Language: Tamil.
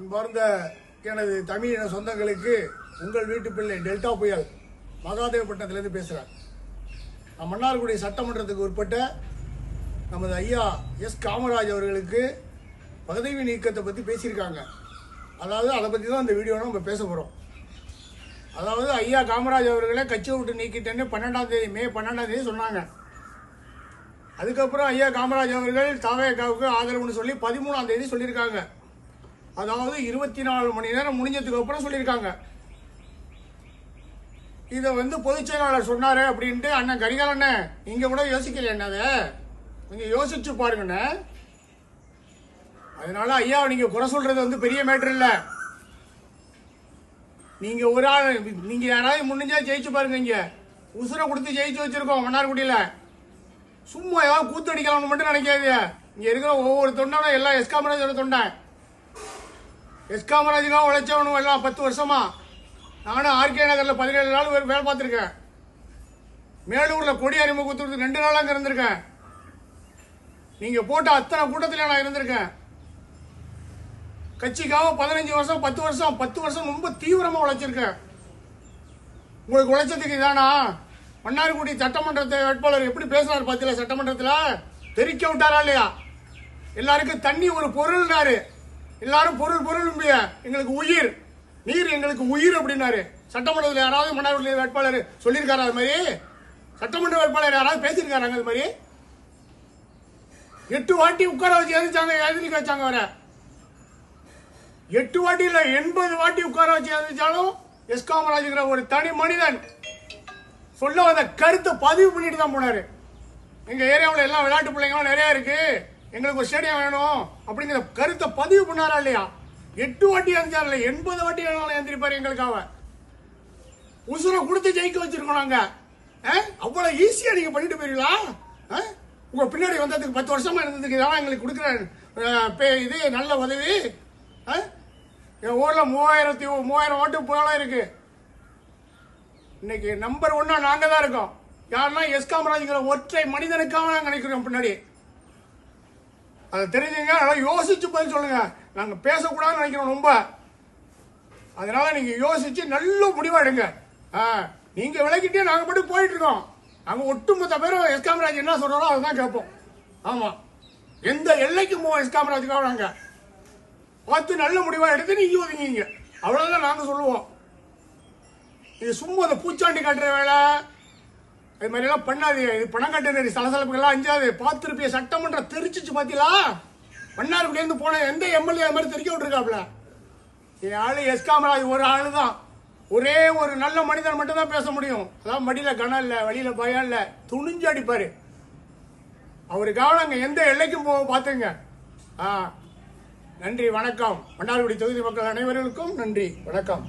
அன்பார்ந்த எனது தமிழின சொந்தங்களுக்கு உங்கள் வீட்டு பிள்ளை டெல்டா புயல் மகாதேவப்பட்டினத்திலிருந்து பேசுகிறேன். நான் மன்னார்குடி சட்டமன்றத்துக்கு உட்பட்ட நமது ஐயா எஸ் காமராஜ் அவர்களுக்கு பதவி நீக்கத்தை பற்றி பேசியிருக்காங்க. அதாவது அதை பற்றி தான் இந்த வீடியோவில் நம்ம பேச போகிறோம். அதாவது ஐயா காமராஜ் அவர்களை கட்சியை விட்டு நீக்கிட்டேன்னு மே 12 சொன்னாங்க. அதுக்கப்புறம் ஐயா காமராஜ் அவர்கள் தவேகாவுக்கு ஆதரவுன்னு சொல்லி 13 சொல்லியிருக்காங்க. அதாவது 24 மணி நேரம் முடிஞ்சதுக்கு அப்புறம் சொல்லியிருக்காங்க. இதை பொதுச் செயலாளர் சொன்னாரு அப்படின்ட்டு அண்ணன் கரிகாலண்ணே இங்க கூட யோசிக்கல, என்னதை கொஞ்சம் யோசிச்சு பாருங்கண்ணே. அதனால ஐயா நீங்க குறை சொல்றது பெரிய மேட்டர் இல்ல. நீங்க ஒரு ஆள், நீங்க யாராவது முடிஞ்சா ஜெயிச்சு பாருங்க. இங்க உசுரை கொடுத்து ஜெயிச்சு வச்சிருக்கோம் மன்னார்குடியில. சும்மா ஏதாவது கூத்தடிக்கலாம்னு மட்டும் நினைக்காது. இங்க இருக்கிற ஒவ்வொரு தொண்டனும் எல்லாம் எஸ் காமராஜோட தொண்டன். எஸ் காமராஜுக்காக உழைச்சவனும் எல்லாம் 10 வருஷமா. நானும் ஆர்கே நகர்ல 17 நாள் வேலை பார்த்துருக்கேன். மேலூர்ல கொடி அறிமுகத்துக்கு 2 நாள் அங்க இருந்திருக்கேன். நீங்க போட்ட அத்தனை கூட்டத்தில நான் இருந்திருக்கேன். கட்சிக்காக 15 வருஷம் 10 வருஷம் ரொம்ப தீவிரமா உழைச்சிருக்கேன். உங்களுக்கு உழைச்சதுக்கு இதானா? மன்னார்குடி சட்டமன்ற வேட்பாளர் எப்படி பேசுறாரு பாத்தீங்களா? சட்டமன்றத்துல தெரிக்க விட்டாரா இல்லையா? எல்லாருக்கும் தண்ணி ஒரு பொருள்னாரு. எல்லாரும் பொருள் எங்களுக்கு உயிர், நீர் எங்களுக்கு உயிர் அப்படின்னாரு. சட்டமன்றத்தில் யாராவது மன்னார்குடி வேட்பாளர் சொல்லியிருக்காரு? அது மாதிரி சட்டமன்ற வேட்பாளர் யாராவது பேசியிருக்காங்க? அது மாதிரி 8 வாட்டி உட்கார வச்சு எதிர்க்க வச்சாங்க. வர 8 வாட்டி இல்ல 80 வாட்டி உட்கார வச்சு எதிர்த்தாலும் எஸ் காமராஜுங்கிற ஒரு தனி மனிதன் சொல்ல வந்த கருத்தை பதிவு பண்ணிட்டு தான் போனாரு. எங்க ஏரியாவில் எல்லாம் விளையாட்டு பிள்ளைங்களும் நிறைய இருக்கு, எங்களுக்கு ஒரு ஸ்டேடியம் வேணும் அப்படிங்கிற கருத்தை பதிவு பண்ணாரா இல்லையா? 8 வாட்டி எந்திரிச்சாரு, 80 வாட்டி எந்திரிப்பாரு எங்களுக்காக. உசுரை கொடுத்து ஜெயிக்க வச்சிருக்கோம் நாங்க. அவ்வளவு ஈஸியா நீங்க பண்ணிட்டு போயிருங்களா? உங்க பின்னாடி வந்ததுக்கு 10 வருஷமா இருந்ததுக்கு இதெல்லாம் எங்களுக்கு கொடுக்குற இது நல்ல உதவி. என் ஊர்ல 3000 ஓட்டு போல இருக்கு. இன்னைக்கு நம்பர் 1 நாங்க தான் இருக்கோம். யாருன்னா எஸ் காமராஜ்ங்கிற ஒற்றை மனிதனுக்காக நாங்க நினைக்கிறோம் பின்னாடி. அதை தெரிஞ்சுங்க, அதெல்லாம் யோசிச்சு பதில் சொல்லுங்க. நாங்க பேசக்கூடாதுன்னு நினைக்கிறோம் ரொம்ப. அதனால நீங்க யோசிச்சு நல்ல முடிவா எடுங்க. நீங்க விளக்கிட்டே நாங்க மட்டும் போயிட்டு இருக்கோம். நாங்க ஒட்டுமொத்த பேரும் எஸ் காமராஜ் என்ன சொல்றாரோ அதுதான் கேட்போம். ஆமா, எந்த எல்லைக்கும் போவோம் எஸ் காமராஜுக்காக. நாங்க பார்த்து நல்ல முடிவா எடுத்து நீங்க ஒதுங்கிங்க, அவ்வளவுதான் நாங்க சொல்லுவோம். இது சும்மா அந்த பூச்சாண்டி காட்டுற வேலை அது மாதிரி எல்லாம் பண்ணாது. இது பணம் கட்டுறது சலசலப்புகள்லாம் அஞ்சாது. பார்த்துருப்பிய சட்டமன்றம் தெரிச்சிச்சு பாத்தீங்களா? மன்னார்குடியில இருந்து போன எந்த எம்எல்ஏ அது மாதிரி தெரிக்க விட்டுருக்காப்ல. என் ஆளு எஸ் காமராஜ் ஒரு ஆளு தான். ஒரே ஒரு நல்ல மனிதன் மட்டும் தான் பேச முடியும். அதான் மடியில கனம் இல்ல, வழியில பயம் இல்ல, துணிஞ்சு அடிப்பாரு. அவருக்காக நாங்க எந்த எல்லைக்கும் போக பாத்துங்க. நன்றி, வணக்கம். மன்னார்குடி தொகுதி மக்கள் அனைவருக்கும் நன்றி, வணக்கம்.